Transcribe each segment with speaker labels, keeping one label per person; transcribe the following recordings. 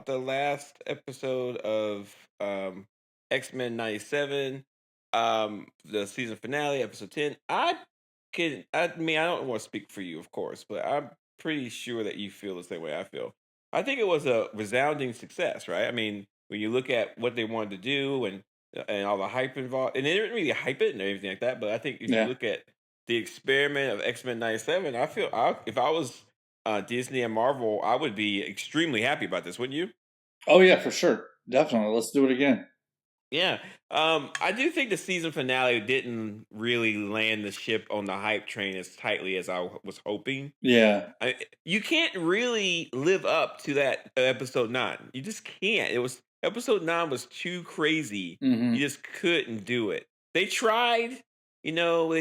Speaker 1: the last episode of X-Men 97, the season finale, episode 10. I mean, I don't want to speak for you, of course, but I'm pretty sure that you feel the same way I feel. I think it was a resounding success, right? I mean, when you look at what they wanted to do and all the hype involved, and they didn't really hype it and everything like that, but I think if you
Speaker 2: Yeah.
Speaker 1: look at the experiment of X-Men 97, if I was Disney and Marvel, I would be extremely happy about this, wouldn't you?
Speaker 2: Oh yeah, for sure. Definitely. Let's do it again.
Speaker 1: Yeah. I do think the season finale didn't really land the ship on the hype train as tightly as was hoping.
Speaker 2: Yeah.
Speaker 1: You can't really live up to that episode 9. You just can't. Episode 9 was too crazy. You
Speaker 2: hmm
Speaker 1: just couldn't do it. They tried, they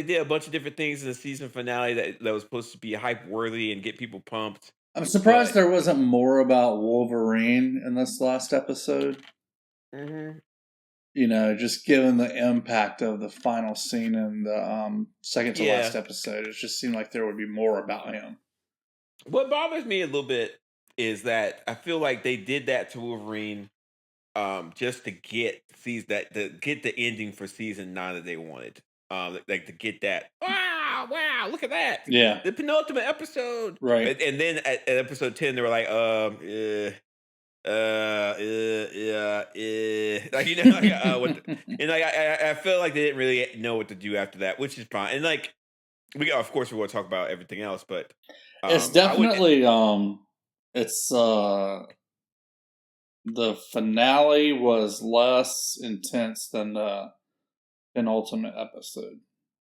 Speaker 1: did a bunch of different things in the season finale that was supposed to be hype worthy and get people pumped.
Speaker 2: I'm surprised
Speaker 1: But
Speaker 2: there wasn't more about Wolverine in this last episode.
Speaker 1: mhm.
Speaker 2: Just given the impact of the final scene in the second to last
Speaker 1: Yeah.
Speaker 2: episode, it just seemed like there would be more about him.
Speaker 1: What bothers me a little bit is that I feel like they did that to Wolverine just to get to get the ending for season 9 that they wanted. Like to get that, wow, look at that.
Speaker 2: Yeah.
Speaker 1: The penultimate episode.
Speaker 2: Right.
Speaker 1: And then at episode 10 they were like, like like and like I feel like they didn't really know what to do after that, which is fine. And like of course we want to talk about everything else, but
Speaker 2: It's
Speaker 1: I would
Speaker 2: definitely it's the finale was less intense than the penultimate episode.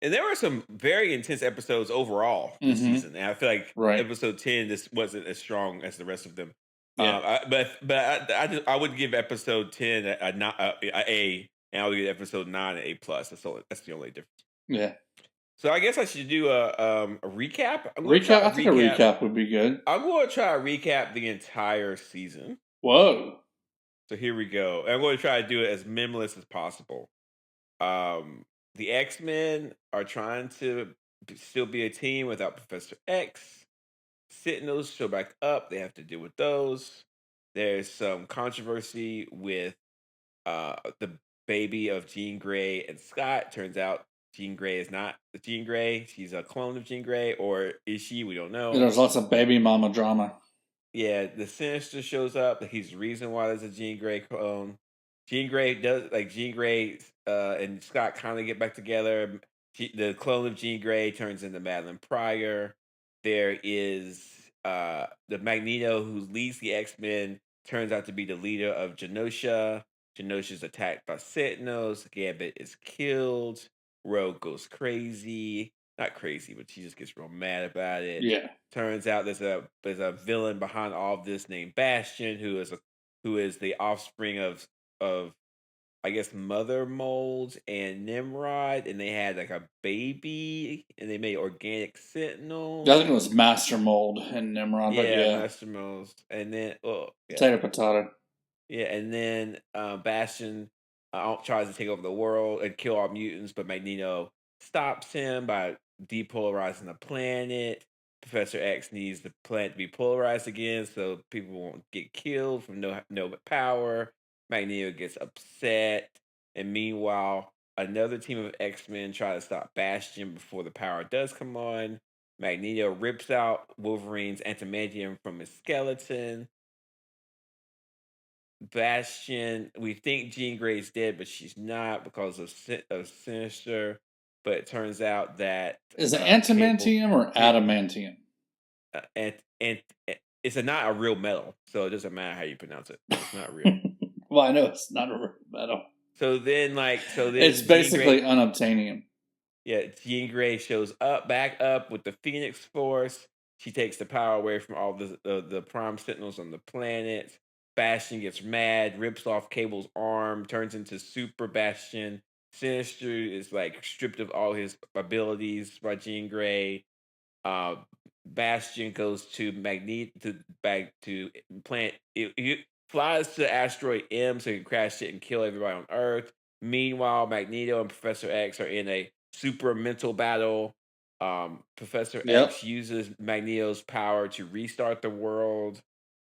Speaker 1: and there were some very intense episodes overall this
Speaker 2: hmm
Speaker 1: season, and I feel like
Speaker 2: Right.
Speaker 1: episode 10 just wasn't as strong as the rest of them.
Speaker 2: Yeah.
Speaker 1: I would give episode 10 a, and I would give episode 9 an A plus. That's the only difference.
Speaker 2: Yeah.
Speaker 1: So I guess I should do a recap. I'm going to try
Speaker 2: Recap.
Speaker 1: to
Speaker 2: I think a
Speaker 1: recap.
Speaker 2: recap would be good.
Speaker 1: I'm going to try to recap the entire season.
Speaker 2: Whoa.
Speaker 1: So here we go. I'm going to try to do it as minimalist as possible. The X-Men are trying to still be a team without Professor X. Sentinels show back up. They have to deal with those. There's some controversy with the baby of Jean Grey and Scott. Turns out Jean Grey is not Jean Grey. She's a clone of Jean Grey, or is she? We don't know.
Speaker 2: There's lots of baby mama drama.
Speaker 1: Yeah, the Sinister shows up. He's the reason why there's a Jean Grey clone. Jean Grey and Scott kind of get back together. The clone of Jean Grey turns into Madeline Pryor. There is the Magneto who leads the X-Men, turns out to be the leader of Genosha. Genosha's attacked by Sentinels. Gambit is killed. Rogue goes crazy. Not crazy, but she just gets real mad about it.
Speaker 2: Yeah.
Speaker 1: Turns out there's a villain behind all of this named Bastion, who is the offspring of I guess Mother Mold and Nimrod, and they had like a baby, and they made organic Sentinels.
Speaker 2: I think it was Master Mold and Nimrod, but
Speaker 1: Yeah,
Speaker 2: yeah.
Speaker 1: Master Molds, and then
Speaker 2: Potato, potato.
Speaker 1: yeah, and then Bastion tries to take over the world and kill all mutants, but Magneto stops him by depolarizing the planet. Professor X needs the planet to be polarized again, so people won't get killed from no power. Magneto gets upset, and meanwhile, another team of X-Men try to stop Bastion before the power does come on. Magneto rips out Wolverine's adamantium from his skeleton. Bastion, we think Jean Grey's dead, but she's not because of Sinister. But it turns out that
Speaker 2: Is it
Speaker 1: Cable,
Speaker 2: antimantium or
Speaker 1: Cable,
Speaker 2: adamantium?
Speaker 1: and it's not a real metal, so it doesn't matter how you pronounce it. It's not real.
Speaker 2: Well, I know it's not a real metal.
Speaker 1: It's
Speaker 2: Basically unobtainium.
Speaker 1: Yeah, Jean Grey shows back up with the Phoenix Force. She takes the power away from all the Prime Sentinels on the planet. Bastion gets mad, rips off Cable's arm, turns into Super Bastion. Sinister is like stripped of all his abilities by Jean Grey. Uh, Bastion goes to back to planet. He flies to asteroid M so he can crash it and kill everybody on Earth. Meanwhile, Magneto and Professor X are in a super mental battle. Professor
Speaker 2: Yep.
Speaker 1: X uses Magneto's power to restart the world.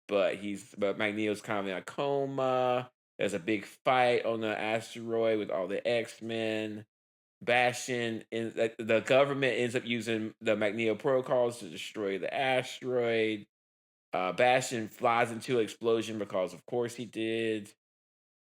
Speaker 1: but Magneto's kind of in a coma. There's a big fight on the asteroid with all the X-Men. Bastion in the government ends up using the Magneto protocols to destroy the asteroid. Bastion flies into an explosion because, of course, he did.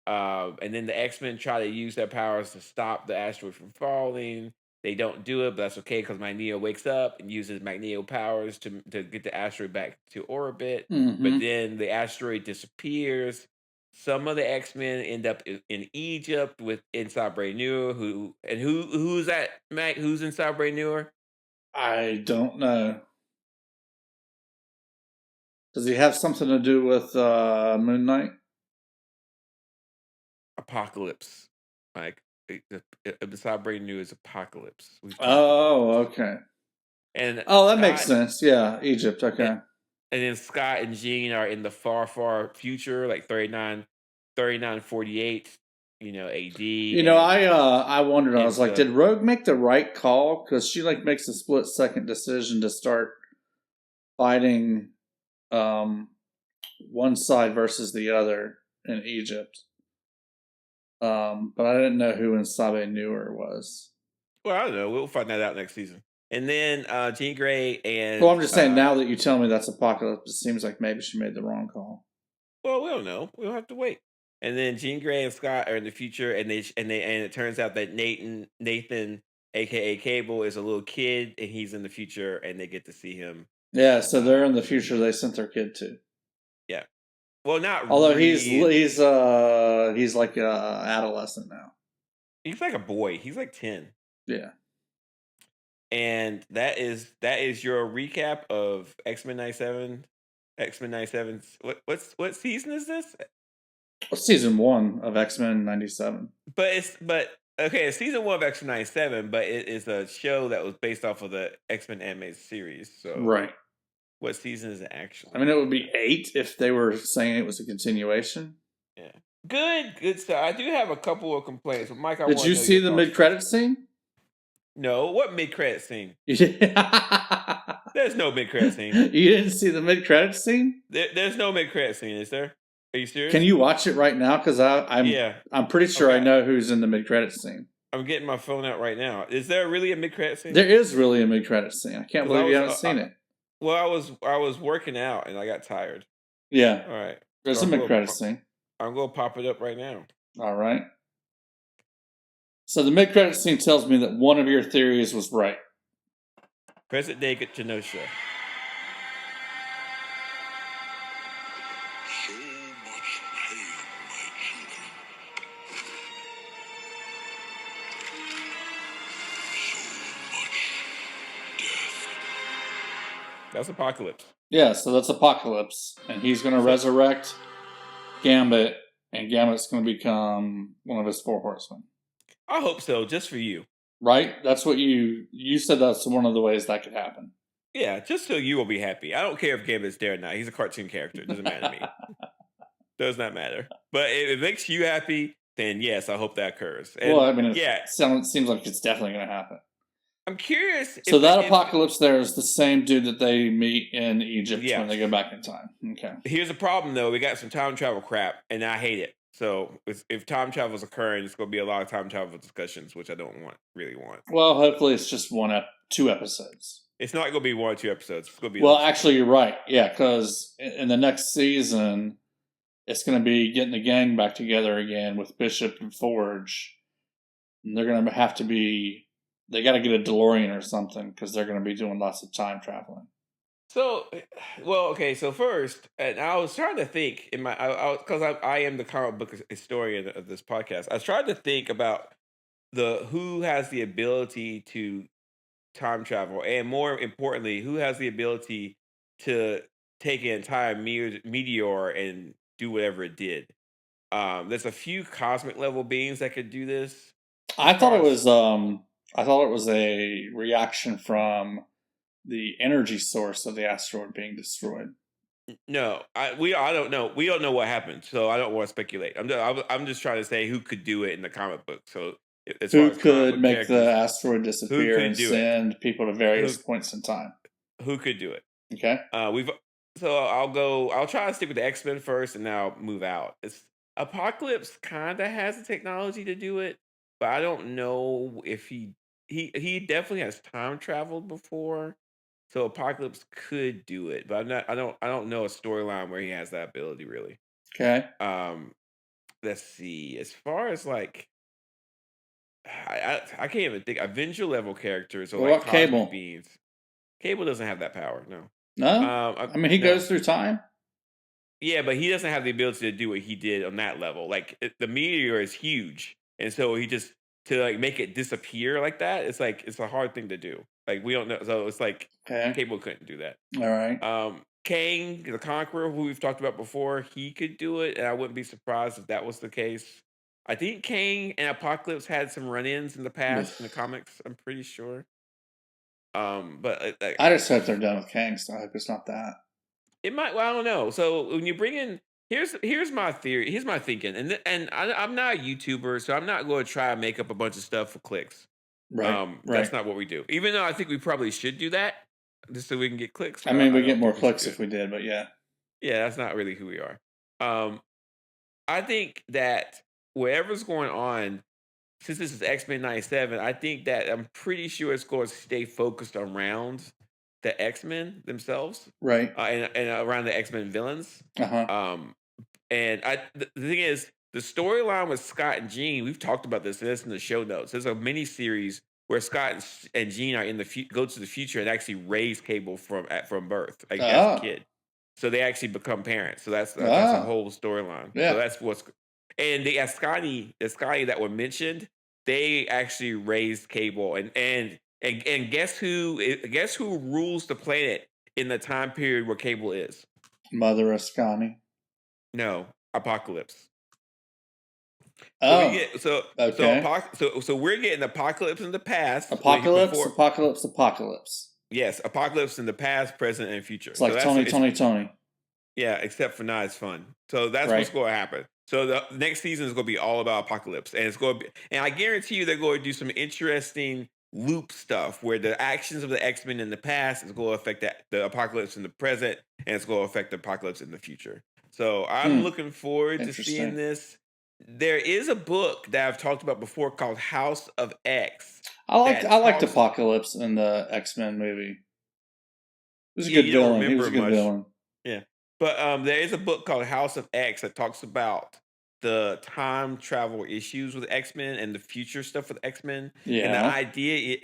Speaker 1: And then the X Men try to use their powers to stop the asteroid from falling. They don't do it, but that's okay because Magneto wakes up and uses Magneto powers to get the asteroid back to orbit. But
Speaker 2: Mm-hmm.
Speaker 1: then the asteroid disappears. Some of the X Men end up in Egypt with inside Brainure. Who's that? Mac? Who's inside Brainure?
Speaker 2: I don't know. Does he have something to do with Moon Knight?
Speaker 1: Apocalypse. Like inside Brainure is Apocalypse. We've talked about
Speaker 2: Oh,
Speaker 1: this.
Speaker 2: okay.
Speaker 1: And
Speaker 2: Oh, that makes
Speaker 1: Scott
Speaker 2: sense. Yeah, Egypt. Okay.
Speaker 1: and then Scott and Jean are in the far, far future, like 3948, AD. And
Speaker 2: I wondered. I was
Speaker 1: it's
Speaker 2: like, did Rogue make the right call? Because she makes a split second decision to start fighting one side versus the other in Egypt. But I didn't know who Insabe Newer was.
Speaker 1: well, I don't know. We'll find that out next season. And then Jean Grey
Speaker 2: Well,
Speaker 1: and
Speaker 2: I'm just saying now that you tell me that's Apocalypse, it seems like maybe she made the wrong call.
Speaker 1: well, we don't know. We'll have to wait. And then Jean Grey and Scott are in the future, and it turns out that Nathan, aka Cable, is a little kid, and he's in the future, and they get to see him.
Speaker 2: Yeah, so they're in the future. They sent their kid to.
Speaker 1: Yeah. Well, not
Speaker 2: Although
Speaker 1: really.
Speaker 2: he's like a adolescent now.
Speaker 1: He's like a boy. He's like 10.
Speaker 2: Yeah.
Speaker 1: And that is your recap of X-Men 97. X-Men 97. What season is this?
Speaker 2: Well, season 1 of X-Men 97.
Speaker 1: But okay, it's season 1 of X-Men 97, but it is a show that was based off of the X-Men animated series. So
Speaker 2: Right.
Speaker 1: what season is it actually?
Speaker 2: I mean, it would be 8 if they were saying it was a continuation.
Speaker 1: Yeah. Good stuff. I do have a couple of complaints. But Mike,
Speaker 2: Did you see the mid-credit scene?
Speaker 1: No. What mid-credit scene?
Speaker 2: Yeah.
Speaker 1: There's no mid-credit scene.
Speaker 2: You didn't see the mid-credit scene?
Speaker 1: There's no mid-credit scene, is there? Are you serious?
Speaker 2: Can you watch it right now? Because I'm pretty sure I know who's in the mid-credit scene.
Speaker 1: I'm getting my phone out right now. Is there really a mid-credit scene?
Speaker 2: There is really a mid-credit scene. I can't believe you haven't seen it.
Speaker 1: Well, I was working out and I got tired.
Speaker 2: Yeah.
Speaker 1: All right.
Speaker 2: There's a mid-credit scene.
Speaker 1: I'm going to pop it up right now.
Speaker 2: All right. So the mid-credit scene tells me that one of your theories was right.
Speaker 1: Present day Genosha.
Speaker 3: So much pain, my children. So much death.
Speaker 1: That's Apocalypse.
Speaker 2: Yeah, so that's Apocalypse. And he's going to resurrect Gambit, and Gambit's going to become one of his 4 horsemen.
Speaker 1: I hope so, just for you.
Speaker 2: Right? That's what you said that's one of the ways that could happen.
Speaker 1: Yeah, just so you will be happy. I don't care if Gambit's there or not. He's a cartoon character. It doesn't matter to me. Does not matter. But if it makes you happy, then yes, I hope that occurs. And
Speaker 2: well, I mean, it seems like it's definitely going to happen.
Speaker 1: I'm curious.
Speaker 2: So that Apocalypse there is the same dude that they meet in Egypt when they go back in time. Okay.
Speaker 1: Here's the problem, though. We got some time travel crap, and I hate it. So if time travel is occurring, it's going to be a lot of time travel discussions, which I don't really want.
Speaker 2: Well, hopefully it's just 2 episodes.
Speaker 1: It's not going to be 1 or 2 episodes. It's going to be.
Speaker 2: Well, actually, you're right. Yeah, because in the next season, it's going to be getting the gang back together again with Bishop and Forge. And they're going to have to be. They got to get a DeLorean or something because they're going to be doing lots of time traveling.
Speaker 1: So, well, okay. So first, and I was trying to think in my, because I am the comic book historian of this podcast. I was trying to think about who has the ability to time travel, and more importantly, who has the ability to take an entire meteor and do whatever it did. There's a few cosmic level beings that could do this.
Speaker 2: I thought it was a reaction from the energy source of the asteroid being destroyed.
Speaker 1: No, I don't know. We don't know what happened, so I don't want to speculate. I'm just trying to say who could do it in the comic book. So
Speaker 2: who could make the asteroid disappear and send people to various points in time?
Speaker 1: Who could do it?
Speaker 2: Okay.
Speaker 1: So I'll try to stick with the X-Men first, and then I'll move out. It's Apocalypse kind of has the technology to do it, but I don't know if he definitely has time traveled before, so Apocalypse could do it, but I don't know a storyline where he has that ability really.
Speaker 2: Okay.
Speaker 1: Um, let's see. As far as like, I can't even think Avenger level characters or
Speaker 2: What
Speaker 1: like
Speaker 2: about
Speaker 1: cosmic
Speaker 2: Cable?
Speaker 1: beings. Cable doesn't have that power. No.
Speaker 2: No? I mean, he
Speaker 1: No.
Speaker 2: goes through time?
Speaker 1: Yeah, but he doesn't have the ability to do what he did on that level. Like the meteor is huge, and so he just to like make it disappear like that. It's like it's a hard thing to do. Like we don't know, so it's like
Speaker 2: Okay.
Speaker 1: Cable couldn't do that.
Speaker 2: All right.
Speaker 1: Kang, the Conqueror, who we've talked about before, he could do it, and I wouldn't be surprised if that was the case. I think Kang and Apocalypse had some run-ins in the past in the comics. I'm pretty sure. But
Speaker 2: I just hope they're done with Kang, so I hope it's not that.
Speaker 1: it might. Well, I don't know. So when you bring in, here's my theory. Here's my thinking, I'm not a YouTuber, so I'm not going to try and make up a bunch of stuff for clicks.
Speaker 2: Right.
Speaker 1: That's not what we do. Even though I think we probably should do that, just so we can get clicks.
Speaker 2: I mean, we
Speaker 1: don't
Speaker 2: get more
Speaker 1: think we should
Speaker 2: clicks
Speaker 1: do
Speaker 2: if
Speaker 1: it.
Speaker 2: we did, but yeah.
Speaker 1: Yeah, that's not really who we are. I think that whatever's going on, since this is X-Men 97, I think that I'm pretty sure it's going to stay focused around the X-Men themselves,
Speaker 2: Right.
Speaker 1: and around the X-Men villains.
Speaker 2: Uh-huh.
Speaker 1: And the thing is, the storyline with Scott and Jean, we've talked about this, and it's in the show notes. There's a mini series where Scott and Jean are in the go to the future and actually raise Cable from birth, like as a kid. So they actually become parents. So that's a whole storyline.
Speaker 2: Yeah.
Speaker 1: So that's what's and the Ascani that were mentioned, they actually raised Cable and guess who rules the planet in the time period where Cable is?
Speaker 2: Mother Ascani.
Speaker 1: No, Apocalypse.
Speaker 2: Okay.
Speaker 1: So we're getting Apocalypse in the past.
Speaker 2: Apocalypse.
Speaker 1: Yes, Apocalypse in the past, present, and future.
Speaker 2: It's like Tony.
Speaker 1: Yeah, except for now it's fun. So that's what's going to happen. So the next season is going to be all about Apocalypse, and it's going to be, and I guarantee you they're going to do some interesting loop stuff where the actions of the X-Men in the past is going to affect the Apocalypse in the present, and it's going to affect the Apocalypse in the future. So I'm looking forward to seeing this. There is a book that I've talked about before called House of X.
Speaker 2: I liked Apocalypse in the X-Men movie. He was a good villain.
Speaker 1: Yeah. But there is a book called House of X that talks about the time travel issues with X-Men and the future stuff with X-Men.
Speaker 2: Yeah.
Speaker 1: And the idea,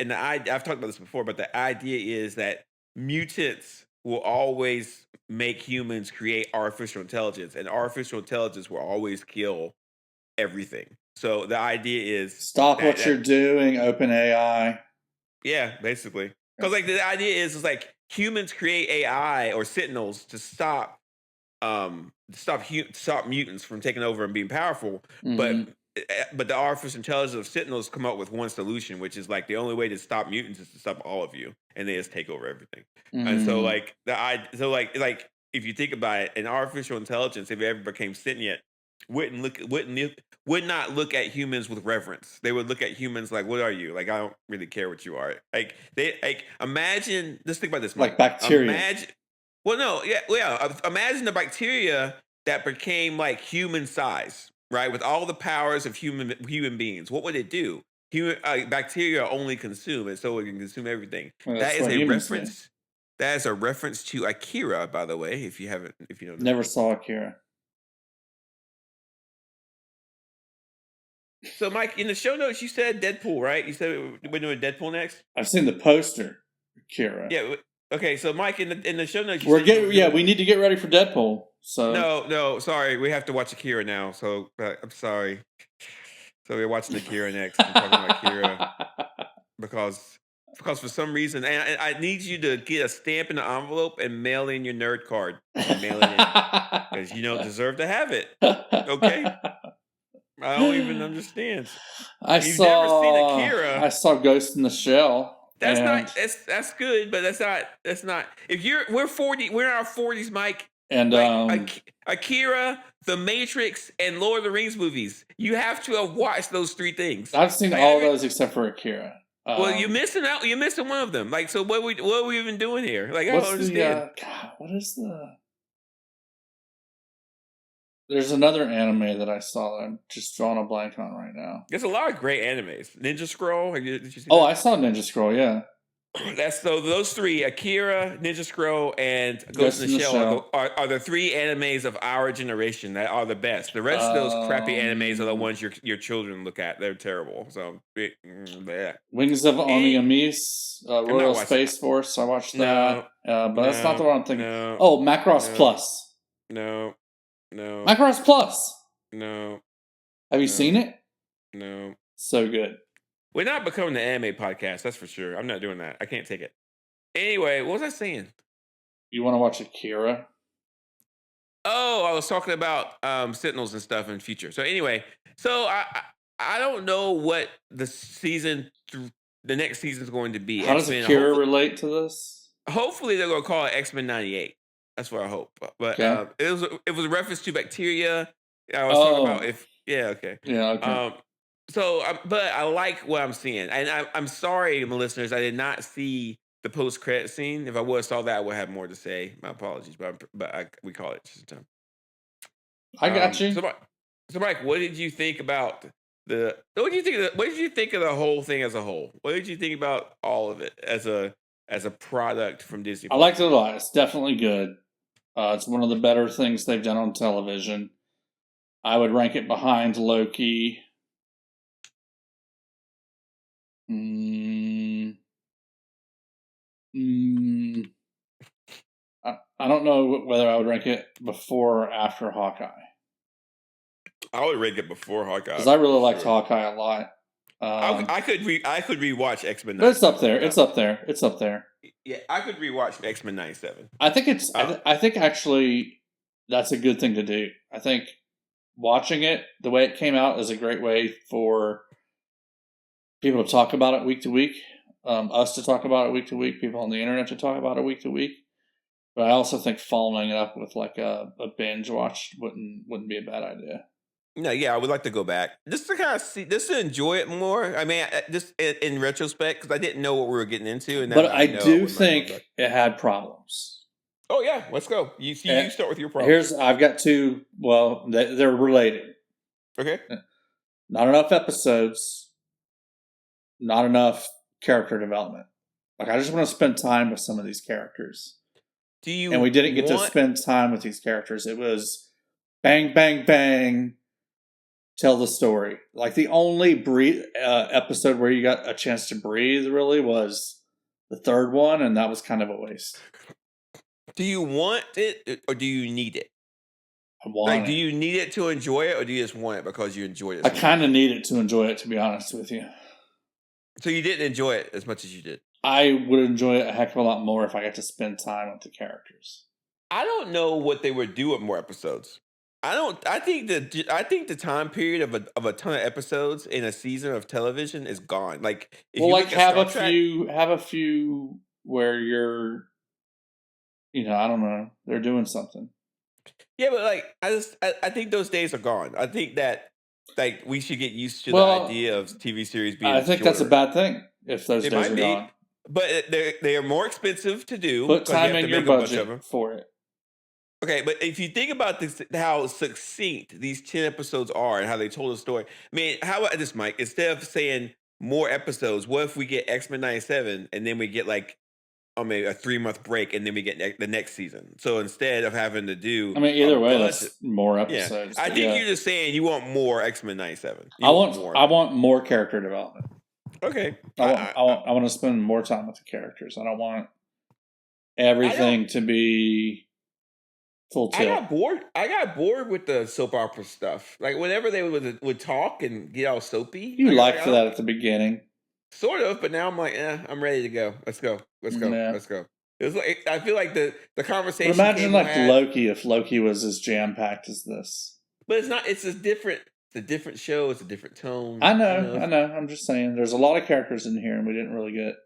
Speaker 1: I've talked about this before, but the idea is that mutants will always make humans create artificial intelligence, and artificial intelligence will always kill everything. So the idea is
Speaker 2: stop what you're doing, open AI.
Speaker 1: Yeah, basically. Because like the idea is like humans create AI or Sentinels to stop mutants from taking over and being powerful.
Speaker 2: Mm-hmm.
Speaker 1: But the artificial intelligence of Sentinels come up with one solution, which is like the only way to stop mutants is to stop all of you, and they just take over everything.
Speaker 2: Mm-hmm.
Speaker 1: And so like like if you think about it, an artificial intelligence, if it ever became sentient, would not look at humans with reverence. They would look at humans like, "What are you? Like, I don't really care what you are." Like imagine. Let's think about this, Mike.
Speaker 2: Like bacteria.
Speaker 1: Imagine the bacteria that became like human size, right, with all the powers of human beings. What would it do? Bacteria only consume, and so it can consume everything.
Speaker 2: Well,
Speaker 1: that is a reference. That is a reference to Akira, by the way. If you don't know.
Speaker 2: Never saw Akira.
Speaker 1: So, Mike, in the show notes, you said Deadpool, right? You said we're doing Deadpool next.
Speaker 2: I've seen the poster, Akira.
Speaker 1: Yeah. Okay. So, Mike, in the show notes,
Speaker 2: we need to get ready for Deadpool. So
Speaker 1: no, sorry, we have to watch Akira now. So I'm sorry. So we're watching Akira next. I'm talking about Akira because for some reason, and I need you to get a stamp in the envelope and mail in your nerd card. Mail it in because you don't deserve to have it. Okay. I don't even understand.
Speaker 2: Never seen Akira. I saw Ghost in the Shell.
Speaker 1: That's good, but that's not. We're 40, we're in our 40s, Mike.
Speaker 2: And
Speaker 1: Akira, The Matrix, and Lord of the Rings movies. You have to have watched those three things.
Speaker 2: I've seen all those except for Akira.
Speaker 1: Well, you're missing out. You're missing one of them. Like, so what are we even doing here? Like, I don't understand.
Speaker 2: What is the There's another anime that I saw that I'm just drawing a blank on right now.
Speaker 1: There's a lot of great animes. Ninja Scroll. Did you see
Speaker 2: Oh,
Speaker 1: that?
Speaker 2: I saw Ninja Scroll. Yeah,
Speaker 1: That's so those three: Akira, Ninja Scroll, and Ghost in the Shell are the three animes of our generation that are the best. The rest of those crappy animes are the ones your children look at. They're terrible. So yeah.
Speaker 2: Wings of Oniamis,
Speaker 1: not
Speaker 2: Royal
Speaker 1: watching
Speaker 2: Space Force. I watched that,
Speaker 1: No,
Speaker 2: but that's not the one I'm thinking.
Speaker 1: no,
Speaker 2: Oh, Macross
Speaker 1: no.
Speaker 2: Plus.
Speaker 1: No.
Speaker 2: Macross Plus.
Speaker 1: No.
Speaker 2: Have you seen it?
Speaker 1: No.
Speaker 2: So good.
Speaker 1: We're not becoming the anime podcast, that's for sure. I'm not doing that. I can't take it. Anyway, what was I saying?
Speaker 2: You want to watch Akira?
Speaker 1: Oh, I was talking about Sentinels and stuff in the future. So anyway, so I don't know what the next season is going to be.
Speaker 2: How does Akira relate to this?
Speaker 1: Hopefully they're going to call it X-Men 98. That's what I hope. But
Speaker 2: Okay.
Speaker 1: it was a reference to bacteria. I was talking about okay.
Speaker 2: Yeah, okay.
Speaker 1: But I like what I'm seeing, and I'm sorry, my listeners, I did not see the post-credit scene. If I would have saw that, I would have more to say. My apologies, but we call it just a time.
Speaker 2: I got you.
Speaker 1: So, Mike, what did you think about what did you think of the whole thing as a whole? What did you think about all of it as a product from Disney?
Speaker 2: I liked it a lot. It's definitely good. It's one of the better things they've done on television. I would rank it behind Loki. I don't know whether I would rank it before or after Hawkeye.
Speaker 1: I would rank it before Hawkeye
Speaker 2: because I really liked Hawkeye a lot.
Speaker 1: I could rewatch X-Men.
Speaker 2: But it's up there. It's up there. It's up there.
Speaker 1: Yeah, I could rewatch X-Men 97.
Speaker 2: I think it's. I think actually that's a good thing to do. I think watching it the way it came out is a great way for people to talk about it week to week. Us to talk about it week to week. People on the internet to talk about it week to week. But I also think following it up with like a binge watch wouldn't be a bad idea.
Speaker 1: No, yeah, I would like to go back just to kind of see, just to enjoy it more. I mean, just in retrospect, because I didn't know what we were getting into. And
Speaker 2: but I do think it had problems.
Speaker 1: Oh yeah, let's go. You start with your problems.
Speaker 2: I've got two. Well, they're related.
Speaker 1: Okay.
Speaker 2: Not enough episodes. Not enough character development. Like I just want to spend time with some of these characters. And we didn't get to spend time with these characters. It was bang, bang, bang. Tell the story. Like the only episode where you got a chance to breathe really was the third one, and that was kind of a waste.
Speaker 1: Do you want it or do you need it?
Speaker 2: I want it.
Speaker 1: Do you need it to enjoy it or do you just want it because you enjoyed it?
Speaker 2: I kind of need it to enjoy it, to be honest with you.
Speaker 1: So you didn't enjoy it as much as you did? I
Speaker 2: would enjoy it a heck of a lot more if I got to spend time with the characters.
Speaker 1: I don't know what they would do with more episodes. I think the time period of a ton of episodes in a season of television is gone. Like
Speaker 2: have a few where you're, I don't know, they're doing something.
Speaker 1: Yeah, but like I think those days are gone. I think that like we should get used to the idea of TV series being.
Speaker 2: I think
Speaker 1: shorter.
Speaker 2: That's a bad thing if those days are gone.
Speaker 1: But they are more expensive to do.
Speaker 2: Put time in your budget for it.
Speaker 1: Okay, but if you think about this, how succinct these 10 episodes are and how they told the story. I mean, how about this, Mike? Instead of saying more episodes, what if we get X-Men 97 and then we get like maybe a 3-month break and then we get the next season? So instead of having to do...
Speaker 2: I mean, either way, that's more episodes.
Speaker 1: Yeah. I think you're just saying you want more X-Men 97.
Speaker 2: I want more character development.
Speaker 1: Okay.
Speaker 2: I want to spend more time with the characters. I don't want everything to be...
Speaker 1: I got bored with the soap opera stuff. Like whenever they would talk and get all soapy.
Speaker 2: You liked that at the beginning,
Speaker 1: sort of, but now I'm like, I'm ready to go. Let's go. It was like I feel like the conversation.
Speaker 2: But imagine like Loki if Loki was as jam packed as this.
Speaker 1: But it's not. It's a different. It's a different show. It's a different tone.
Speaker 2: I know. I'm just saying. There's a lot of characters in here, and we didn't really get.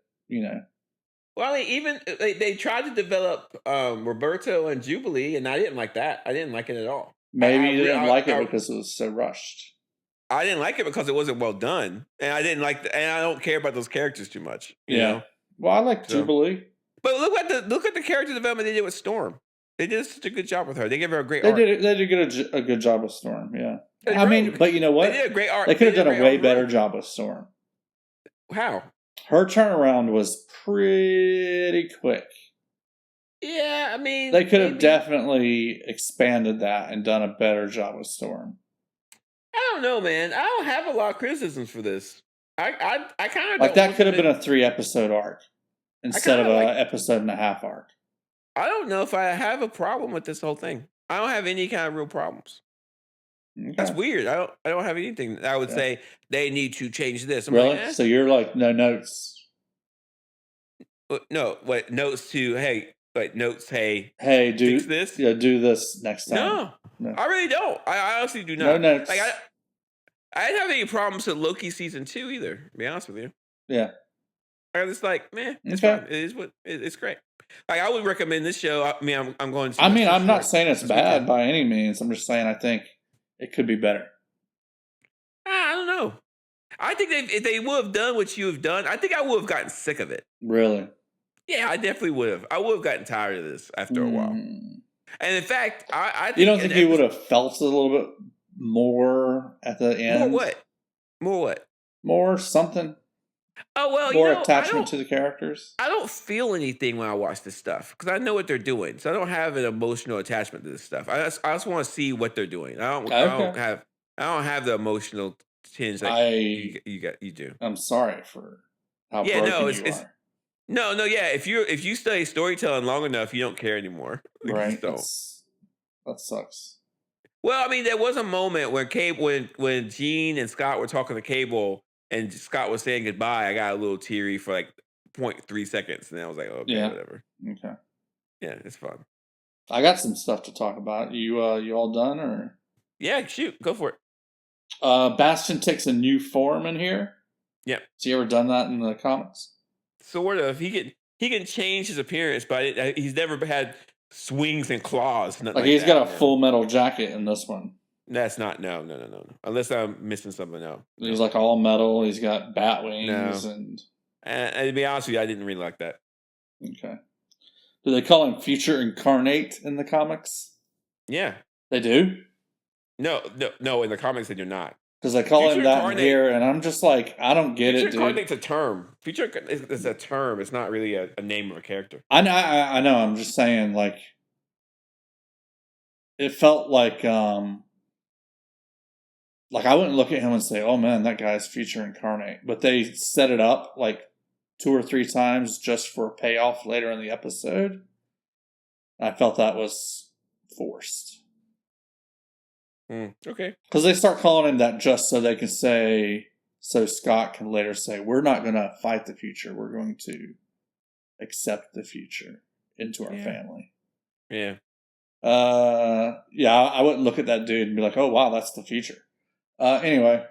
Speaker 1: Well, I mean, even they tried to develop Roberto and Jubilee, and I didn't like that. I didn't like it at all.
Speaker 2: Maybe you didn't like it because it was so rushed.
Speaker 1: I didn't like it because it wasn't well done, and I didn't like. And I don't care about those characters too much. You know?
Speaker 2: Well, I like Jubilee.
Speaker 1: But look at the character development they did with Storm. They did such a good job with her. They gave her a great
Speaker 2: They
Speaker 1: arc.
Speaker 2: did a good job with Storm. Yeah,
Speaker 1: They
Speaker 2: I
Speaker 1: great.
Speaker 2: mean, but you know what?
Speaker 1: They did a great arc.
Speaker 2: They could have
Speaker 1: did
Speaker 2: done a
Speaker 1: great
Speaker 2: way
Speaker 1: arc
Speaker 2: better
Speaker 1: with
Speaker 2: job with Storm.
Speaker 1: her. How?
Speaker 2: Her turnaround was pretty quick.
Speaker 1: Yeah, I mean,
Speaker 2: They could have
Speaker 1: maybe.
Speaker 2: definitely expanded that and done a better job with Storm.
Speaker 1: I don't know, man. I don't have a lot of criticisms for this. I kind of
Speaker 2: Like that could have been a 3-episode arc instead of
Speaker 1: kinda
Speaker 2: a
Speaker 1: like-
Speaker 2: episode and a half arc.
Speaker 1: I don't know if I have a problem with this whole thing. I don't have any kind of real problems. That's
Speaker 2: Okay.
Speaker 1: weird. I don't have anything that I would
Speaker 2: Yeah.
Speaker 1: say they need to change this. I'm
Speaker 2: Really?
Speaker 1: like, eh.
Speaker 2: So you're like no notes.
Speaker 1: No, what notes to hey, like notes, hey,
Speaker 2: Hey,
Speaker 1: fix this?
Speaker 2: Yeah, do this next time.
Speaker 1: No,
Speaker 2: No.
Speaker 1: I really don't. I honestly do
Speaker 2: No
Speaker 1: not.
Speaker 2: notes.
Speaker 1: Like I didn't have any problems with Loki season 2 either, to be honest with you.
Speaker 2: Yeah.
Speaker 1: I was like, man, it's
Speaker 2: Okay.
Speaker 1: fine. It is what it's great. Like I would recommend this show. I mean, I'm going to
Speaker 2: I mean,
Speaker 1: watch
Speaker 2: I'm
Speaker 1: this
Speaker 2: not
Speaker 1: for
Speaker 2: saying it's
Speaker 1: this
Speaker 2: bad
Speaker 1: weekend.
Speaker 2: by any means. I'm just saying I think it could be better.
Speaker 1: I don't know. I think if they would have done what you have done, I think I would have gotten sick of it.
Speaker 2: Really?
Speaker 1: Yeah, I definitely would have. I would have gotten tired of this after a while.
Speaker 2: Mm.
Speaker 1: And in fact, I think
Speaker 2: You don't think you would have felt a little bit more at the end?
Speaker 1: more what? More what?
Speaker 2: More something?
Speaker 1: Oh well,
Speaker 2: More
Speaker 1: you know,
Speaker 2: attachment to the characters?
Speaker 1: I don't feel anything when I watch this stuff because I know what they're doing, so I don't have an emotional attachment to this stuff. I just want to see what they're doing. I don't have the emotional tinge that you do.
Speaker 2: I'm sorry for how
Speaker 1: Yeah,
Speaker 2: broken
Speaker 1: no,
Speaker 2: you
Speaker 1: it's
Speaker 2: are.
Speaker 1: no, yeah. If you study storytelling long enough, you don't care anymore. You
Speaker 2: Right?
Speaker 1: just don't.
Speaker 2: That sucks.
Speaker 1: Well, I mean, there was a moment where when Gene and Scott were talking to Cable, and Scott was saying goodbye. I got a little teary for like 0.3 seconds, and then I was like, okay,
Speaker 2: Yeah.
Speaker 1: whatever.
Speaker 2: Okay.
Speaker 1: Yeah, it's fun.
Speaker 2: I got some stuff to talk about. You all done or?
Speaker 1: Yeah, shoot, go for it.
Speaker 2: Bastion takes a new form in here.
Speaker 1: Yeah.
Speaker 2: Has he ever done that in the comics?
Speaker 1: Sort of. He can change his appearance, but he's never had swings and claws.
Speaker 2: Like he's got a full metal jacket in this one.
Speaker 1: That's not no. Unless I'm missing something. No.
Speaker 2: He's like all metal. He's got bat wings and
Speaker 1: to be honest with you, I didn't really like that.
Speaker 2: Okay. Do they call him Future Incarnate in the comics?
Speaker 1: Yeah.
Speaker 2: They do?
Speaker 1: No. In the comics, they do not.
Speaker 2: Because they call
Speaker 1: Future
Speaker 2: him that
Speaker 1: Incarnate-
Speaker 2: here, and I'm just like, I don't get
Speaker 1: Future
Speaker 2: it, dude.
Speaker 1: Incarnate's a term. Future is a term. It's not really a name of a character.
Speaker 2: I know. I'm just saying, like, it felt like I wouldn't look at him and say, "Oh man, that guy's Future Incarnate," but they set it up like 2 or 3 times just for a payoff later in the episode. I felt that was forced.
Speaker 1: Okay.
Speaker 2: Because they start calling him that just so they can say, so Scott can later say, we're not going to fight the future. We're going to accept the future into our family.
Speaker 1: Yeah.
Speaker 2: Yeah, I wouldn't look at that dude and be like, oh, wow, that's the future. Anyway,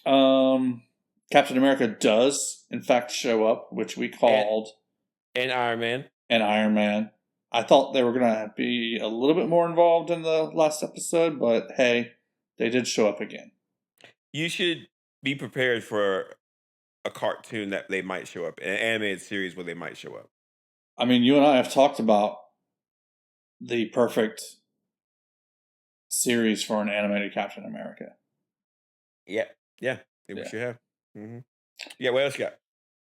Speaker 2: Captain America does, in fact, show up, which we called...
Speaker 1: And Iron Man.
Speaker 2: And Iron Man. I thought they were going to be a little bit more involved in the last episode, but hey, they did show up again.
Speaker 1: You should be prepared for a cartoon that they might show up, an animated series where they might show up.
Speaker 2: I mean, you and I have talked about the perfect series for an animated Captain America.
Speaker 1: Yeah. We should have. Mm-hmm. Yeah, what else you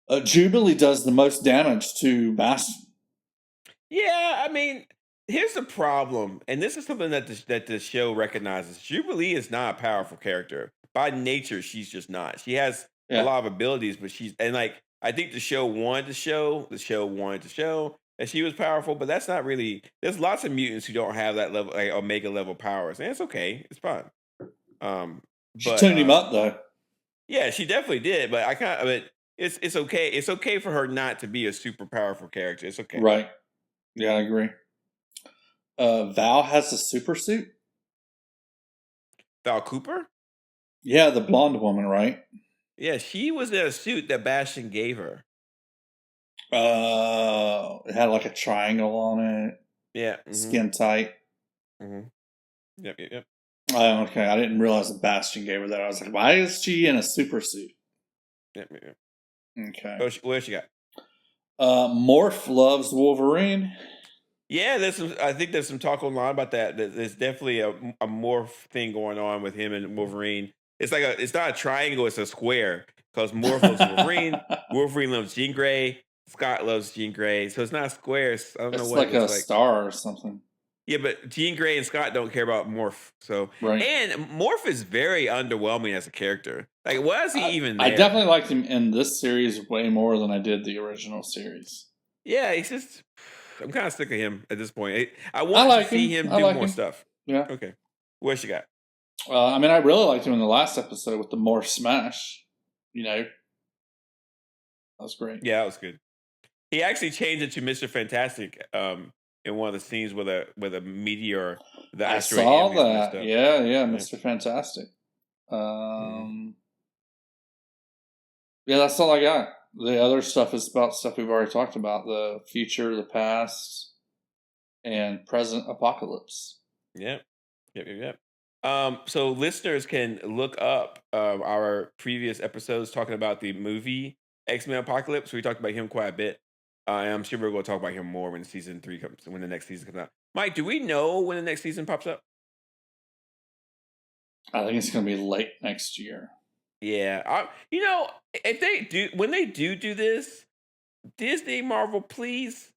Speaker 1: got?
Speaker 2: Jubilee does the most damage to Bastion.
Speaker 1: Yeah, I mean, here's the problem, and this is something that the show recognizes. Jubilee is not a powerful character. By nature, she's just not. She has a lot of abilities, but I think the show wanted to show that she was powerful, but that's not really. There's lots of mutants who don't have that level, like Omega level powers, and it's okay. It's fine.
Speaker 2: She tuned him up though.
Speaker 1: Yeah, she definitely did, but it's okay. It's okay for her not to be a super powerful character. It's okay.
Speaker 2: Right. Yeah, I agree. Val has a super suit.
Speaker 1: Val Cooper?
Speaker 2: Yeah, the blonde woman, right?
Speaker 1: Yeah, she was in a suit that Bastion gave her.
Speaker 2: It had like a triangle on it.
Speaker 1: Yeah.
Speaker 2: Mm-hmm. Skin tight.
Speaker 1: Mm-hmm. Yep.
Speaker 2: Okay, I didn't realize that Bastion gave her that. I was like, why is she in a super suit?
Speaker 1: Yep.
Speaker 2: Okay.
Speaker 1: What else you got?
Speaker 2: Morph loves Wolverine.
Speaker 1: Yeah, I think there's some talk online about that. There's definitely a morph thing going on with him and Wolverine. It's not a triangle, it's a square. Because Morph loves Wolverine, Wolverine loves Jean Grey, Scott loves Jean Grey. So it's not squares. I don't know
Speaker 2: It's
Speaker 1: what it
Speaker 2: like a
Speaker 1: looks like.
Speaker 2: star or something,
Speaker 1: Yeah, but Jean Grey and Scott don't care about Morph. So
Speaker 2: right?
Speaker 1: and Morph is very underwhelming as a character. Like, why is he even
Speaker 2: I
Speaker 1: there?
Speaker 2: definitely liked him in this series way more than I did the original series.
Speaker 1: Yeah, he's just. I'm kind of sick of him at this point. I
Speaker 2: I
Speaker 1: want to
Speaker 2: like
Speaker 1: see
Speaker 2: him.
Speaker 1: him
Speaker 2: I
Speaker 1: do
Speaker 2: like
Speaker 1: more
Speaker 2: him.
Speaker 1: stuff.
Speaker 2: Yeah.
Speaker 1: Okay, what else you got?
Speaker 2: I mean, I really liked him in the last episode with the Morph Smash. You know, that was great.
Speaker 1: Yeah, that was good. He actually changed it to Mr. Fantastic in one of the scenes with a meteor, the
Speaker 2: I
Speaker 1: asteroid
Speaker 2: saw
Speaker 1: M gets messed
Speaker 2: that.
Speaker 1: up.
Speaker 2: Yeah,
Speaker 1: Yeah.
Speaker 2: Mr. Fantastic.
Speaker 1: Mhm.
Speaker 2: Yeah, that's all I got. The other stuff is about stuff we've already talked about: the future, the past, and present apocalypse.
Speaker 1: Yep. Yep. Yep. Yep. So listeners can look up our previous episodes talking about the movie X-Men Apocalypse. We talked about him quite a bit. And I'm sure we're going to talk about him more when when the next season comes out. Mike, do we know when the next season pops up?
Speaker 2: I think it's going to be late next year.
Speaker 1: Yeah, if they do when they do this, Disney Marvel, please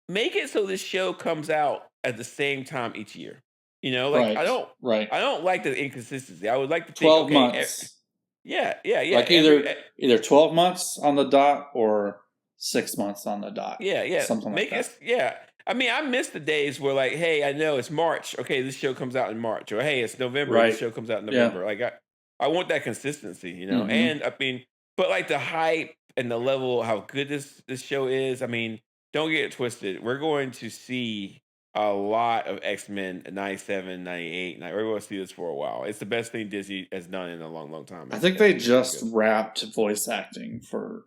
Speaker 1: make it so this show comes out at the same time each year. Like
Speaker 2: Right. Right.
Speaker 1: I don't like the inconsistency. I would like to think,
Speaker 2: 12
Speaker 1: okay,
Speaker 2: months.
Speaker 1: yeah,
Speaker 2: Like either 12 months on the dot or 6 months on the dot.
Speaker 1: yeah,
Speaker 2: Something like
Speaker 1: make
Speaker 2: that.
Speaker 1: us, yeah. I mean, I miss the days where like, hey, I know it's March. Okay, this show comes out in March, or hey, it's November. This
Speaker 2: Right.
Speaker 1: show comes out in
Speaker 2: Yeah.
Speaker 1: November. Like I want that consistency,
Speaker 2: Mhm.
Speaker 1: And I mean, but like the hype and the level, how good this show is. I mean, don't get it twisted. We're going to see a lot of X-Men 97, 98. Like, we're going to see this for a while. It's the best thing Disney has done in a long, long time.
Speaker 2: I think they
Speaker 1: It's really
Speaker 2: just
Speaker 1: good.
Speaker 2: wrapped voice acting for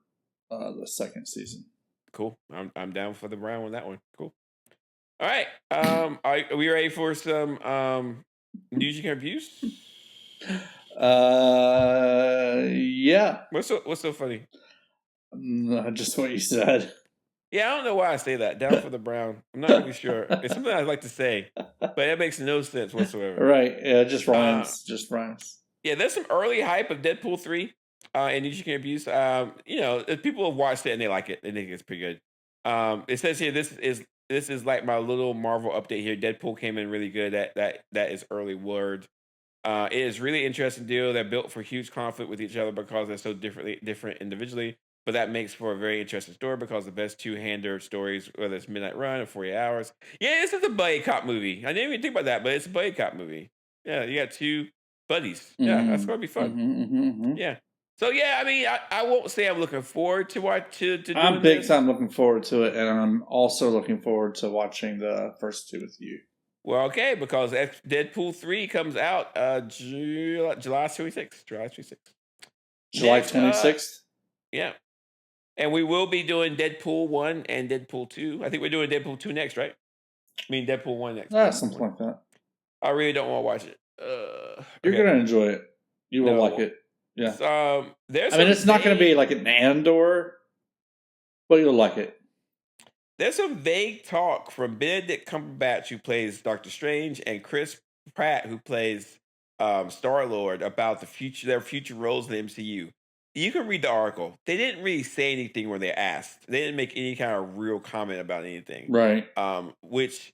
Speaker 2: the second season.
Speaker 1: Cool. I'm down for the round on that one. Cool. All right. Are we ready for some news and reviews?
Speaker 2: Yeah.
Speaker 1: What's so funny?
Speaker 2: Just what you said.
Speaker 1: Yeah, I don't know why I say that. Down for the brown. I'm not really sure. It's something I'd like to say, but it makes no sense whatsoever.
Speaker 2: Right. Yeah, it just rhymes. Just rhymes.
Speaker 1: Yeah, there's some early hype of Deadpool 3 and News You Can Abuse. People have watched it and they like it. They think it's pretty good. It says here this is like my little Marvel update here. Deadpool came in really good. That is early word. It is really interesting deal. They're built for huge conflict with each other because they're so different individually. But that makes for a very interesting story because the best two-hander stories, whether it's Midnight Run or 48 Hours. Yeah, this is a buddy cop movie. I didn't even think about that, but it's a buddy cop movie. Yeah, you got two buddies. Yeah, that's gonna be fun. Yeah. So yeah, I mean, I won't say I'm looking forward to doing
Speaker 2: I'm big
Speaker 1: this.
Speaker 2: time looking forward to it, and I'm also looking forward to watching the first two with you.
Speaker 1: Well, okay, because Deadpool 3 comes out July 26th. July 26th.
Speaker 2: July
Speaker 1: Next,
Speaker 2: 26th?
Speaker 1: yeah. And we will be doing Deadpool 1 and Deadpool 2. I think we're doing Deadpool 2 next, right? I mean, Deadpool 1 next.
Speaker 2: Yeah,
Speaker 1: Deadpool
Speaker 2: something
Speaker 1: 1.
Speaker 2: like that.
Speaker 1: I really don't want to watch it.
Speaker 2: You're
Speaker 1: Okay.
Speaker 2: going to enjoy it. You will
Speaker 1: No.
Speaker 2: like it. Yeah.
Speaker 1: There's
Speaker 2: I mean, it's not going to be like an Andor, but you'll like it.
Speaker 1: There's some vague talk from Benedict Cumberbatch, who plays Doctor Strange, and Chris Pratt, who plays Star-Lord, about their future roles in the MCU. You can read the article. They didn't really say anything when they asked. They didn't make any kind of real comment about anything.
Speaker 2: Right.
Speaker 1: Which,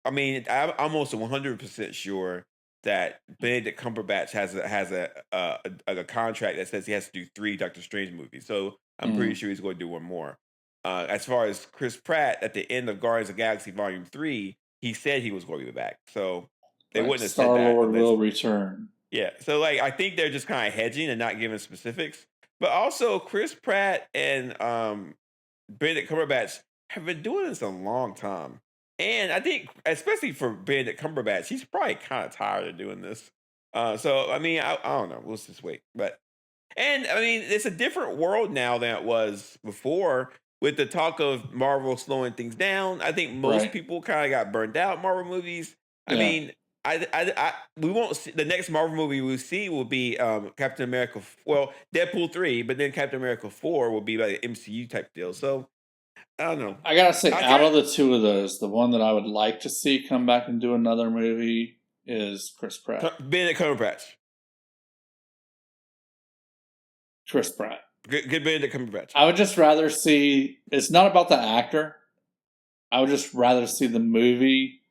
Speaker 1: I mean, I'm almost 100% sure that Benedict Cumberbatch has a contract that says he has to do 3 Doctor Strange movies. So I'm pretty sure he's going to do one more. As far as Chris Pratt, at the end of Guardians of the Galaxy Volume 3, he said he was going to be back. So they wouldn't have said that.
Speaker 2: Star-Lord will return.
Speaker 1: Yeah. So like, I think they're just kind of hedging and not giving specifics. But also, Chris Pratt and Benedict Cumberbatch have been doing this a long time. And I think, especially for Benedict Cumberbatch, he's probably kind of tired of doing this. So, I mean, I don't know. We'll just wait. And I mean, it's a different world now than it was before with the talk of Marvel slowing things down. I think most people kind of got burned out Marvel movies. I mean, we won't see the next Marvel movie we'll see will be Captain America. Well, Deadpool 3, but then Captain America 4 will be like an MCU type deal. So I don't know.
Speaker 2: I gotta say,
Speaker 1: I
Speaker 2: out
Speaker 1: kinda-
Speaker 2: of the two of those, the one that I would like to see come back and do another movie is Chris Pratt.
Speaker 1: Benedict Cumberbatch.
Speaker 2: Chris Pratt.
Speaker 1: Good Benedict Cumberbatch.
Speaker 2: I would just rather see. It's not about the actor. I would just rather see the movie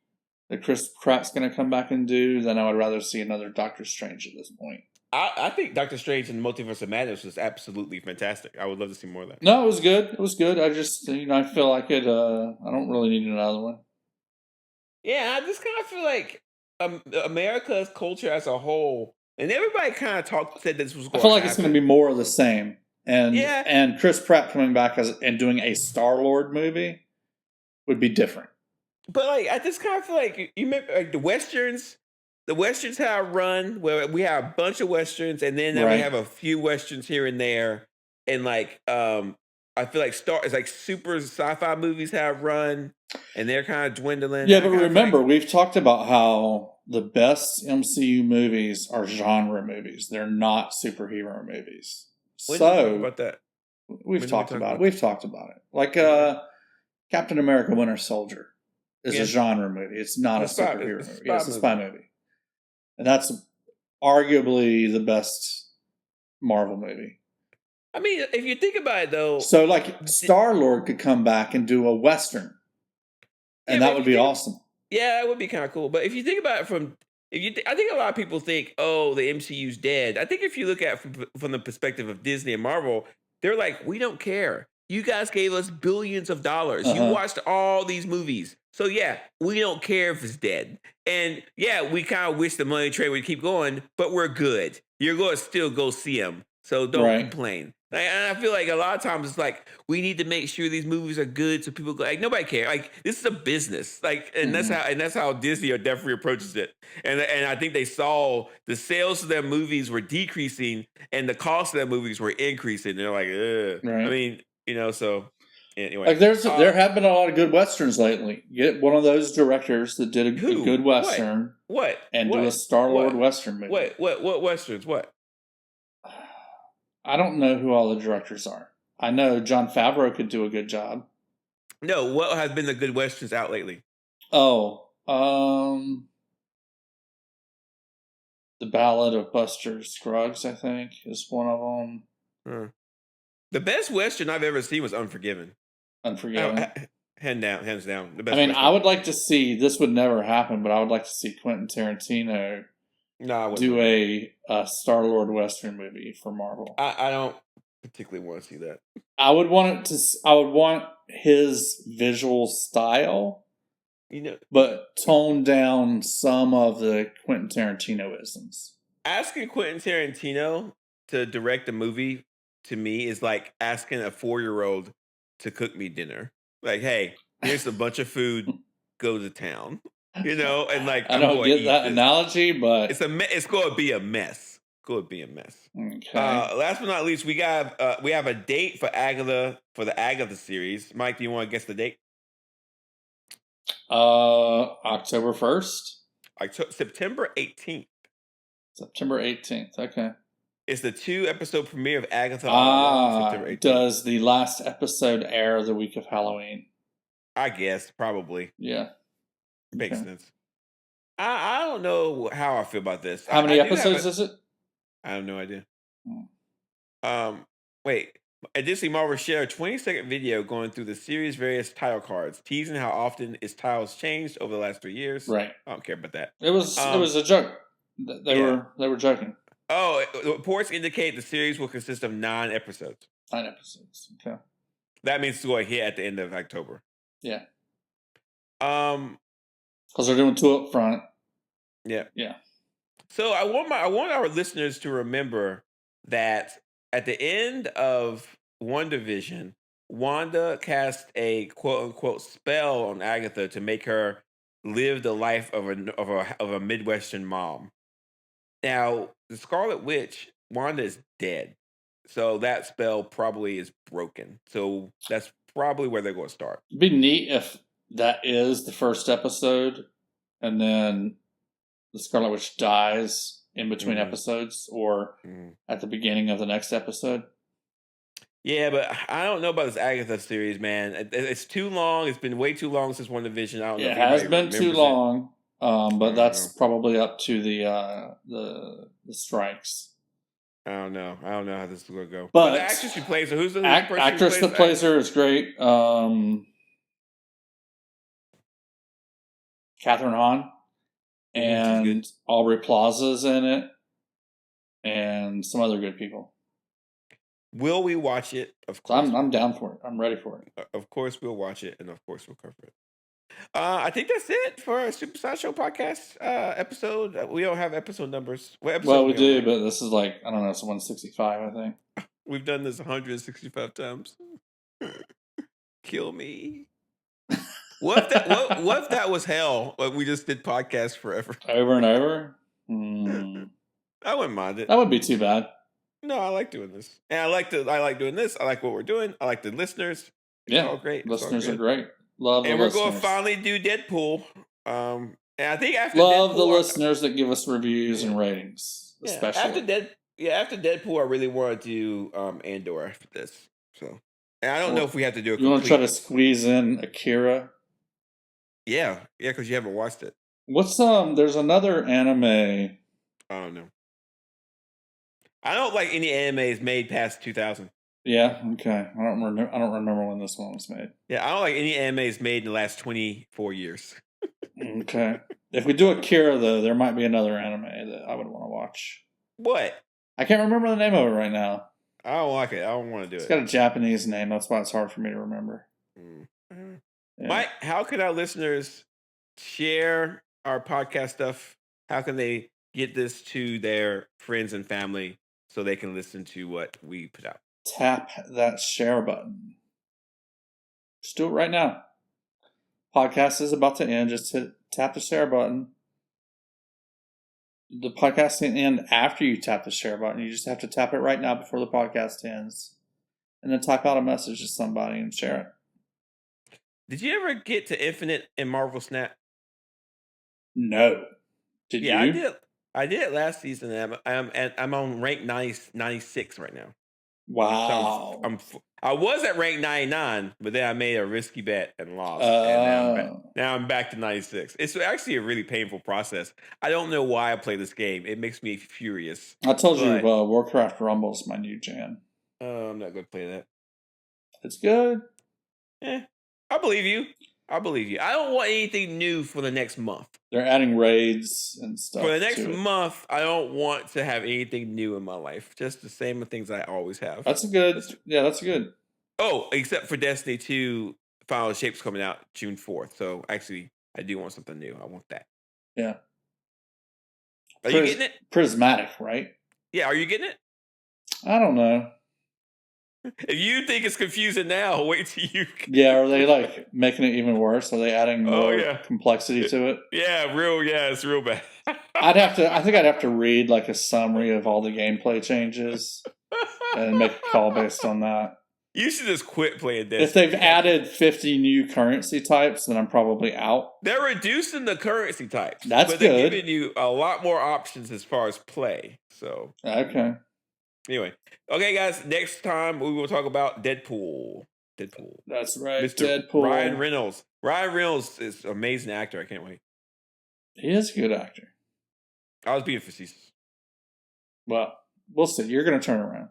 Speaker 2: that Chris Pratt's going to come back and do than I would rather see another Doctor Strange at this point.
Speaker 1: I think Doctor Strange and the Multiverse of Madness was absolutely fantastic. I would love to see more of that.
Speaker 2: No, it was good. It was good. I just, I feel like it. I don't really need another one.
Speaker 1: Yeah, I just kind of feel like America's culture as a whole, and everybody kind of said this was
Speaker 2: I
Speaker 1: going
Speaker 2: feel like it's going to be more of the same. And
Speaker 1: Yeah.
Speaker 2: and Chris Pratt coming back and doing a Star-Lord movie would be different.
Speaker 1: But like, I just kind of feel like you remember like the westerns. The westerns have a run where we have a bunch of westerns, and then
Speaker 2: Right.
Speaker 1: we have a few westerns here and there. And like, I feel like it's like super sci-fi movies have run, and they're kind of dwindling.
Speaker 2: Yeah,
Speaker 1: I
Speaker 2: but
Speaker 1: kinda feel
Speaker 2: remember,
Speaker 1: like,
Speaker 2: we've talked about how the best MCU movies are genre movies. They're not superhero movies.
Speaker 1: when did we talk
Speaker 2: So
Speaker 1: about that?
Speaker 2: we've
Speaker 1: did we
Speaker 2: talked
Speaker 1: talk
Speaker 2: about it.
Speaker 1: about
Speaker 2: We've talked about it. Like Captain America: Winter Soldier is
Speaker 1: Yeah.
Speaker 2: a genre movie. It's not a
Speaker 1: It's a spy-
Speaker 2: superhero
Speaker 1: it's a
Speaker 2: movie.
Speaker 1: spy
Speaker 2: It's a spy movie, and that's arguably the best Marvel movie.
Speaker 1: I mean, if you think about it, though,
Speaker 2: So, like, Star-Lord could come back and do a western, and
Speaker 1: Yeah, but
Speaker 2: that
Speaker 1: if
Speaker 2: would
Speaker 1: you
Speaker 2: be
Speaker 1: think-
Speaker 2: awesome.
Speaker 1: yeah, it would be kind of cool. But if you think about it I think a lot of people think, oh, the MCU's dead. I think if you look at it from the perspective of Disney and Marvel, they're like, we don't care. You guys gave us billions of dollars. You
Speaker 2: Uh-huh.
Speaker 1: watched all these movies. So yeah, we don't care if it's dead. And yeah, we kind of wish the money train would keep going, but we're good. You're going to still go see them. So don't
Speaker 2: Right.
Speaker 1: complain. And I feel like a lot of times it's like we need to make sure these movies are good so people go like nobody cares. Like this is a business. Like and that's how Disney definitely approaches it. And I think they saw the sales of their movies were decreasing and the cost of their movies were increasing. They're like, ugh.
Speaker 2: Right.
Speaker 1: I mean, so anyway.
Speaker 2: Like there have been a lot of good westerns lately. Get one of those directors that did a
Speaker 1: Who?
Speaker 2: good western
Speaker 1: What?
Speaker 2: and
Speaker 1: What?
Speaker 2: do a Star-Lord
Speaker 1: What?
Speaker 2: western movie.
Speaker 1: What westerns? What?
Speaker 2: I don't know who all the directors are. I know Jon Favreau could do a good job.
Speaker 1: No, what has been the good westerns out lately?
Speaker 2: Oh, The Ballad of Buster Scruggs, I think, is one of them.
Speaker 1: The best western I've ever seen was Unforgiven.
Speaker 2: Unforgiven.
Speaker 1: Hands down. The best
Speaker 2: I mean,
Speaker 1: western
Speaker 2: I would
Speaker 1: I've
Speaker 2: like to see, this would never happen, but I would like to see Quentin Tarantino
Speaker 1: No, I wouldn't.
Speaker 2: do a Star-Lord western movie for Marvel.
Speaker 1: I don't particularly want to see that.
Speaker 2: I would want his visual style,
Speaker 1: You know,
Speaker 2: but tone down some of the Quentin Tarantino-isms.
Speaker 1: asking Quentin Tarantino to direct a movie to me is like asking a 4-year-old to cook me dinner. Like, hey, here's a bunch of food, go to town. You know, and like
Speaker 2: I
Speaker 1: I'm
Speaker 2: don't
Speaker 1: going to
Speaker 2: get
Speaker 1: eat
Speaker 2: that
Speaker 1: this.
Speaker 2: analogy, but
Speaker 1: It's going to be a mess. Going to be a mess.
Speaker 2: okay.
Speaker 1: Last but not least, we have a date for Agatha for the Agatha series. Mike, do you want to guess the date?
Speaker 2: October 1st?
Speaker 1: September 18th.
Speaker 2: September 18th. Okay.
Speaker 1: It's the 2-episode premiere of Agatha on September 18th.
Speaker 2: Does the last episode air the week of Halloween?
Speaker 1: I guess, probably.
Speaker 2: Yeah.
Speaker 1: Makes
Speaker 2: Okay.
Speaker 1: sense. I don't know how I feel about this.
Speaker 2: How many
Speaker 1: I do have
Speaker 2: episodes is it?
Speaker 1: I have no idea.
Speaker 2: Hmm.
Speaker 1: Wait. Disney Marvel shared a 20-second video going through the series' various title cards, teasing how often its titles changed over the last 3 years.
Speaker 2: Right.
Speaker 1: I don't care about that.
Speaker 2: It was a joke. They were joking.
Speaker 1: Oh, reports indicate the series will consist of 9 episodes.
Speaker 2: 9 episodes. Okay.
Speaker 1: That means it's going to hit at the end of October.
Speaker 2: Yeah.
Speaker 1: Because
Speaker 2: they're doing 2 up front.
Speaker 1: Yeah.
Speaker 2: Yeah.
Speaker 1: So I want our listeners to remember that at the end of WandaVision, Wanda cast a quote unquote spell on Agatha to make her live the life of a Midwestern mom. Now, the Scarlet Witch, Wanda is dead. So that spell probably is broken. So that's probably where they're going to start.
Speaker 2: It'd be neat if that is the first episode and then the Scarlet Witch dies in between episodes or at the beginning of the next episode.
Speaker 1: Yeah, but I don't know about this Agatha series, man. It's too long. It's been way too long since WandaVision. I don't know
Speaker 2: Yeah,
Speaker 1: if
Speaker 2: it has
Speaker 1: anybody
Speaker 2: been too
Speaker 1: remembers it.
Speaker 2: long,
Speaker 1: I
Speaker 2: but
Speaker 1: don't
Speaker 2: that's
Speaker 1: know.
Speaker 2: probably up to the strikes.
Speaker 1: I don't know. I don't know how this is gonna go. But the
Speaker 2: But
Speaker 1: actress who plays her, who's the person who
Speaker 2: actress
Speaker 1: plays
Speaker 2: that plays her is great. Catherine Hahn
Speaker 1: She's good.
Speaker 2: and Aubrey Plaza's in it, and some other good people.
Speaker 1: Will we watch it? Of
Speaker 2: So
Speaker 1: course.
Speaker 2: I'm down for it. I'm ready for it.
Speaker 1: Of course, we'll watch it, and of course, we'll cover it. I think that's it for our Super Sideshow podcast episode. We don't have episode numbers. What episode
Speaker 2: Well,
Speaker 1: are
Speaker 2: we
Speaker 1: we on,
Speaker 2: do,
Speaker 1: Mike?
Speaker 2: but this is like, I don't know, it's 165, I think.
Speaker 1: We've done this 165 times. Kill me. What if that was hell? Like we just did podcasts forever.
Speaker 2: Over and over?
Speaker 1: I wouldn't mind it.
Speaker 2: That would be too bad.
Speaker 1: No, I like doing this, and I like doing this. I like what we're doing. I like the listeners. It's all great. It's all
Speaker 2: Listeners are
Speaker 1: good.
Speaker 2: great. Love the
Speaker 1: And we're
Speaker 2: listeners.
Speaker 1: going to finally do Deadpool. And I think after
Speaker 2: Love
Speaker 1: Deadpool,
Speaker 2: the listeners that give us reviews and
Speaker 1: Yeah.
Speaker 2: ratings,
Speaker 1: yeah,
Speaker 2: especially.
Speaker 1: after Deadpool, I really want to do Andor after this. So, and I don't know if we have to do a
Speaker 2: You want to try to
Speaker 1: complete.
Speaker 2: squeeze in Akira?
Speaker 1: Yeah, because you haven't watched it.
Speaker 2: What's there's another anime.
Speaker 1: I don't know. I don't like any animes made past 2000.
Speaker 2: Yeah, okay. I don't remember when this one was made.
Speaker 1: Yeah, I don't like any animes made in the last 24 years.
Speaker 2: Okay. If we do Akira, though, there might be another anime that I would want to watch.
Speaker 1: What?
Speaker 2: I can't remember the name of it right now.
Speaker 1: I don't like it. I don't want to do
Speaker 2: It's
Speaker 1: it.
Speaker 2: got a Japanese name. That's why it's hard for me to remember. Yeah.
Speaker 1: Mike, how can our listeners share our podcast stuff? How can they get this to their friends and family so they can listen to what we put out?
Speaker 2: Tap that share button. Just do it right now. Podcast is about to end. Just tap the share button. The podcast can end after you tap the share button. You just have to tap it right now before the podcast ends. And then type out a message to somebody and share it.
Speaker 1: Did you ever get to Infinite in Marvel Snap?
Speaker 2: No. Did you?
Speaker 1: I did. I did it last season. And I'm on rank 96 right now.
Speaker 2: Wow.
Speaker 1: So I was at rank 99, but then I made a risky bet and lost. And now I'm back to 96. It's actually a really painful process. I don't know why I play this game. It makes me furious.
Speaker 2: I told you Warcraft Rumble is my new jam.
Speaker 1: I'm not going to play that.
Speaker 2: It's good.
Speaker 1: I believe you. I don't want anything new for the next month.
Speaker 2: They're adding raids and stuff.
Speaker 1: For the next month, I don't want to have anything new in my life. Just the same things I always have.
Speaker 2: That's good.
Speaker 1: Oh, except for Destiny 2 Final Shapes coming out June 4th. So actually, I do want something new. I want that.
Speaker 2: Yeah.
Speaker 1: Are you getting it?
Speaker 2: Prismatic, right?
Speaker 1: Yeah, are you getting it?
Speaker 2: I don't know.
Speaker 1: If you think it's confusing now, wait till you.
Speaker 2: Yeah, are they like making it even worse? Are they adding more complexity to it?
Speaker 1: Yeah, it's real bad.
Speaker 2: I think I'd have to read like a summary of all the gameplay changes and make a call based on that.
Speaker 1: You should just quit playing Destiny.
Speaker 2: If they've added 50 new currency types, then I'm probably out.
Speaker 1: They're reducing the currency types.
Speaker 2: That's
Speaker 1: but
Speaker 2: good.
Speaker 1: They're giving you a lot more options as far as play. So
Speaker 2: okay.
Speaker 1: Anyway, okay, guys. Next time we will talk about Deadpool.
Speaker 2: That's right,
Speaker 1: Mr.
Speaker 2: Deadpool.
Speaker 1: Ryan Reynolds. Ryan Reynolds is an amazing actor. I can't wait.
Speaker 2: He is a good actor.
Speaker 1: I was being facetious.
Speaker 2: Well, we'll see. You're going to turn around.